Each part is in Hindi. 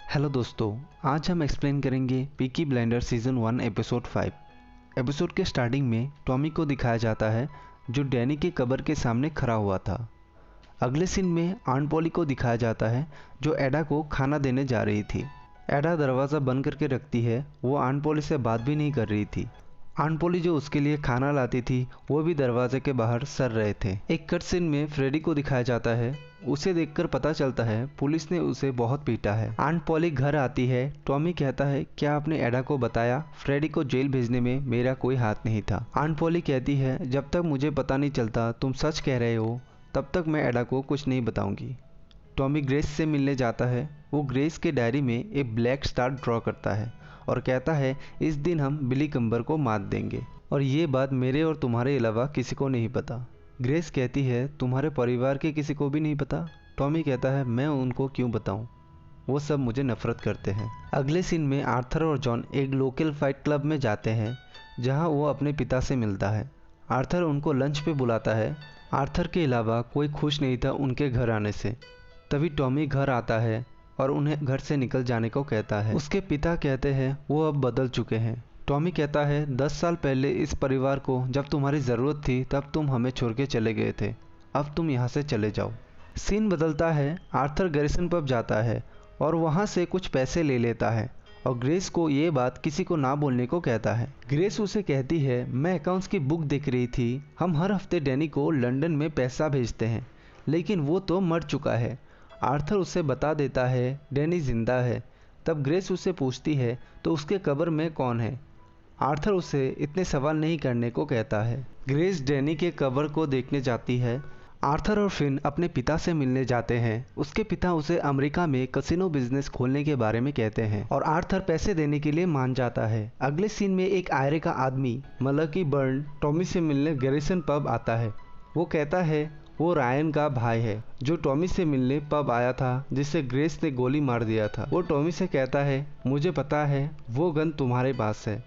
हेलो दोस्तों, आज हम एक्सप्लेन करेंगे Peaky blinder season 1 episode 5। Episode के स्टार्टिंग में टॉमी को दिखाया जाता है जो डैनी के कब्र के सामने खड़ा हुआ था। अगले सीन में आंट पॉली को दिखाया जाता है जो एडा को खाना देने जा रही थी। एडा दरवाज़ा बंद करके रखती है, वो आंट पॉली से बात भी नहीं कर रही थी। आंट पॉली जो उसके लिए खाना लाती थी वो भी दरवाजे के बाहर सर रहे थे। एक कट सीन में फ्रेडी को दिखाया जाता है। उसे देखकर पता चलता है पुलिस ने उसे बहुत पीटा है। आंट पॉली घर आती है। टॉमी कहता है क्या आपने एडा को बताया? फ्रेडी को जेल भेजने में मेरा कोई हाथ नहीं था। आंट पॉली कहती है जब तक मुझे पता नहीं चलता तुम सच कह रहे हो तब तक मैं एडा को कुछ नहीं बताऊंगी। टॉमी ग्रेस से मिलने जाता है। वो ग्रेस के डायरी में एक ब्लैक स्टार ड्रॉ करता है और कहता है इस दिन हम बिली कम्बर को मात देंगे और ये बात मेरे और तुम्हारे अलावा किसी को नहीं पता। ग्रेस कहती है तुम्हारे परिवार के किसी को भी नहीं पता? टॉमी कहता है मैं उनको क्यों बताऊं, वो सब मुझे नफरत करते हैं। अगले सीन में आर्थर और जॉन एक लोकल फाइट क्लब में जाते हैं जहां वो अपने पिता से मिलता है। आर्थर उनको लंच पे बुलाता है। आर्थर के अलावा कोई खुश नहीं था उनके घर आने से। तभी टॉमी घर आता है और उन्हें घर से निकल जाने को कहता है। उसके पिता कहते हैं वो अब बदल चुके हैं। टॉमी कहता है 10 साल पहले इस परिवार को जब तुम्हारी ज़रूरत थी तब तुम हमें छोड़ के चले गए थे, अब तुम यहाँ से चले जाओ। सीन बदलता है। आर्थर गैरिसन पब जाता है और वहाँ से कुछ पैसे ले लेता है और ग्रेस को ये बात किसी को ना बोलने को कहता है। ग्रेस उसे कहती है मैं अकाउंट्स की बुक देख रही थी, हम हर हफ्ते डैनी को लंदन में पैसा भेजते हैं लेकिन वो तो मर चुका है। आर्थर उसे बता देता है डैनी जिंदा है। तब ग्रेस उससे पूछती है तो उसके कब्र में कौन है? आर्थर उसे इतने सवाल नहीं करने को कहता है। ग्रेस डैनी के कब्र को देखने जाती है। आर्थर और फिन अपने पिता से मिलने जाते हैं। उसके पिता उसे अमेरिका में कैसीनो बिजनेस खोलने के बारे में कहते हैं और आर्थर पैसे देने के लिए मान जाता है। अगले सीन में एक आयरे का आदमी मलकी बर्न टॉमी से मिलने गैरिसन पब आता है। वो कहता है वो रायन का भाई है जो टॉमी से मिलने पब आया था जिसे ग्रेस ने गोली मार दिया था। वो टॉमी से कहता है मुझे पता है वो गन तुम्हारे पास है,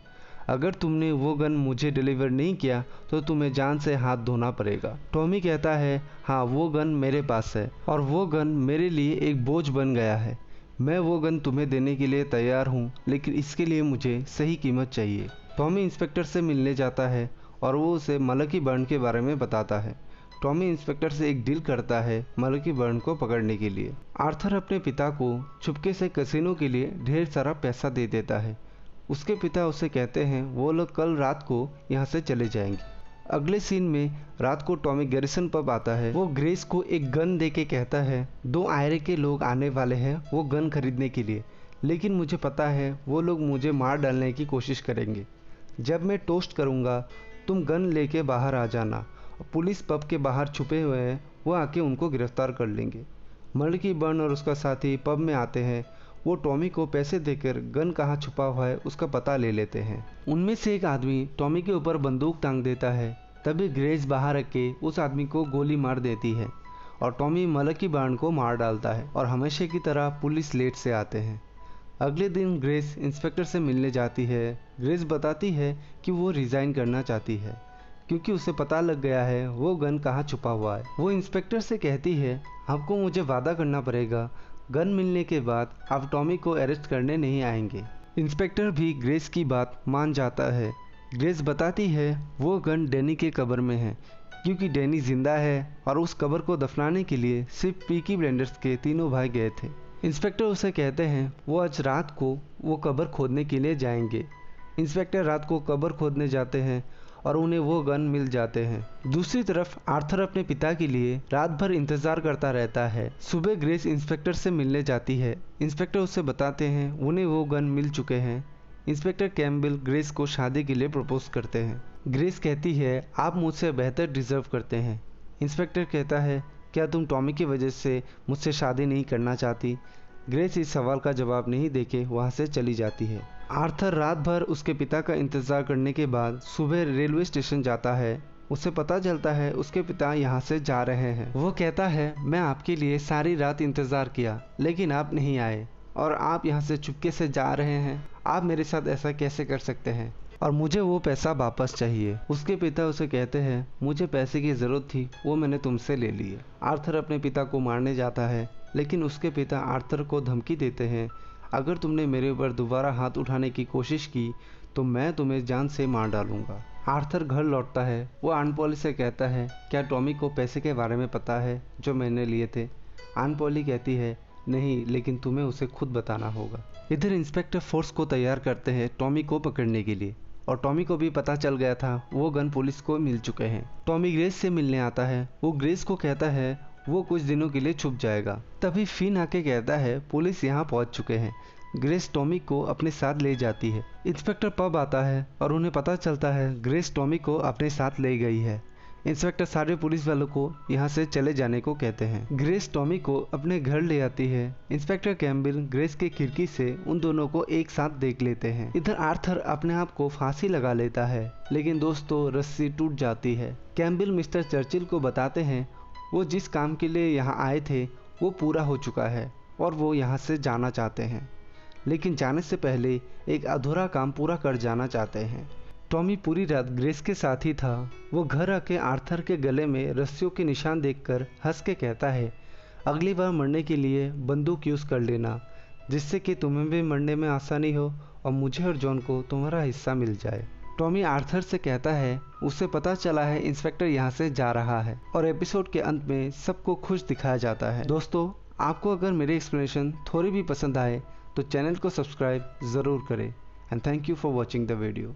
अगर तुमने वो गन मुझे डिलीवर नहीं किया तो तुम्हें जान से हाथ धोना पड़ेगा। टॉमी कहता है हाँ वो गन मेरे पास है और वो गन मेरे लिए एक बोझ बन गया है। मैं वो गन तुम्हें देने के लिए तैयार हूँ लेकिन इसके लिए मुझे सही कीमत चाहिए। टॉमी इंस्पेक्टर से मिलने जाता है और वो उसे मलकी बर्न के बारे में बताता है। टॉमी इंस्पेक्टर से एक डील करता है मलकी बर्न को पकड़ने के लिए। आर्थर अपने पिता को चुपके से कैसीनो के लिए ढेर सारा पैसा दे देता है। उसके पिता उसे कहते हैं वो लोग कल रात को यहाँ से चले जाएंगे। अगले सीन में रात को टॉमी गैरिसन पब आता है। वो ग्रेस को एक गन दे के कहता है 2 आयरे के लोग आने वाले हैं वो गन खरीदने के लिए, लेकिन मुझे पता है वो लोग मुझे मार डालने की कोशिश करेंगे। जब मैं टोस्ट करूँगा तुम गन लेके बाहर आ जाना। पुलिस पब के बाहर छुपे हुए हैं, वो आके उनको गिरफ्तार कर लेंगे। मलकी बर्न और उसका साथी पब में आते हैं। वो टॉमी को पैसे देकर गन कहाँ छुपा हुआ है उसका पता ले लेते हैं। उनमें से एक आदमी टॉमी के ऊपर बंदूक टांग देता है। तभी ग्रेस बाहर आके उस आदमी को गोली मार देती है और टॉमी मलकी बर्न को मार डालता है और हमेशा की तरह पुलिस लेट से आते हैं। अगले दिन ग्रेस इंस्पेक्टर से मिलने जाती है। ग्रेस बताती है कि वो रिज़ाइन करना चाहती है क्योंकि उसे पता लग गया है वो गन कहाँ छुपा हुआ है। वो इंस्पेक्टर से कहती है आपको मुझे वादा करना पड़ेगा गन मिलने के बाद आप टॉमी को अरेस्ट करने नहीं आएंगे। इंस्पेक्टर भी ग्रेस की बात मान जाता है। ग्रेस बताती है वो गन डैनी के कब्र में है क्योंकि डैनी जिंदा है और उस कब्र को दफनाने के लिए सिर्फ पीकी ब्लाइंडर्स के तीनों भाई गए थे। इंस्पेक्टर उसे कहते हैं वो आज रात को वो कब्र खोदने के लिए जाएंगे। इंस्पेक्टर रात को कब्र खोदने जाते हैं और उन्हें वो गन मिल जाते हैं। दूसरी तरफ आर्थर अपने पिता के लिए रात भर इंतजार करता रहता है। सुबह ग्रेस इंस्पेक्टर से मिलने जाती है। इंस्पेक्टर उसे बताते हैं उन्हें वो गन मिल चुके हैं। इंस्पेक्टर कैम्बेल ग्रेस को शादी के लिए प्रपोज करते हैं। ग्रेस कहती है आप मुझसे बेहतर डिजर्व करते हैं। इंस्पेक्टर कहता है क्या तुम टॉमी की वजह से मुझसे शादी नहीं करना चाहती? ग्रेस इस सवाल का जवाब नहीं देके वहाँ से चली जाती है। आर्थर रात भर उसके पिता का इंतज़ार करने के बाद सुबह रेलवे स्टेशन जाता है। उसे पता चलता है उसके पिता यहाँ से जा रहे हैं। वो कहता है मैं आपके लिए सारी रात इंतज़ार किया लेकिन आप नहीं आए और आप यहाँ से चुपके से जा रहे हैं। आप मेरे साथ ऐसा कैसे कर सकते हैं और मुझे वो पैसा वापस चाहिए। उसके पिता उसे कहते हैं मुझे पैसे की ज़रूरत थी वो मैंने तुमसे ले लिए। आर्थर अपने पिता को मारने जाता है लेकिन उसके पिता आर्थर को धमकी देते हैं अगर तुमने मेरे ऊपर दोबारा हाथ उठाने की कोशिश की तो मैं तुम्हें जान से मार डालूंगा। आर्थर घर लौटता है। वो ऑन पॉली से कहता है, क्या टॉमी को पैसे के बारे में पता है जो मैंने लिए थे? ऑन पॉली कहती है, नहीं, लेकिन तुम्हें उसे खुद बताना होगा। इधर इंस्पेक्टर फोर्स को तैयार करते हैं टॉमी को पकड़ने के लिए, और टॉमी को भी पता चल गया था वो गन पुलिस को मिल चुके हैं। टॉमी ग्रेस से मिलने आता है। वो ग्रेस को कहता है वो कुछ दिनों के लिए छुप जाएगा। तभी फिन आके कहता है पुलिस यहाँ पहुँच चुके हैं। ग्रेस टॉमी को अपने साथ ले जाती है। इंस्पेक्टर पब आता है और उन्हें पता चलता है ग्रेस टॉमी को अपने साथ ले गई है। इंस्पेक्टर सारे पुलिस वालों को यहाँ से चले जाने को कहते हैं। ग्रेस टॉमी को अपने घर ले आती है। इंस्पेक्टर कैम्बल ग्रेस के खिड़की से उन दोनों को एक साथ देख लेते हैं। इधर आर्थर अपने आप को फांसी लगा लेता है, लेकिन दोस्तों रस्सी टूट जाती है। कैम्बल मिस्टर चर्चिल को बताते हैं वो जिस काम के लिए यहाँ आए थे वो पूरा हो चुका है और वो यहाँ से जाना चाहते हैं, लेकिन जाने से पहले एक अधूरा काम पूरा कर जाना चाहते हैं। टॉमी पूरी रात ग्रेस के साथ ही था। वो घर आके आर्थर के गले में रस्सियों के निशान देखकर हंस के कहता है, अगली बार मरने के लिए बंदूक यूज़ कर लेना, जिससे कि तुम्हें भी मरने में आसानी हो और मुझे और जॉन को तुम्हारा हिस्सा मिल जाए। टॉमी आर्थर से कहता है उसे पता चला है इंस्पेक्टर यहाँ से जा रहा है, और एपिसोड के अंत में सबको खुश दिखाया जाता है। दोस्तों, आपको अगर मेरी एक्सप्लेनेशन थोड़ी भी पसंद आए तो चैनल को सब्सक्राइब ज़रूर करें। And thank you for watching the video.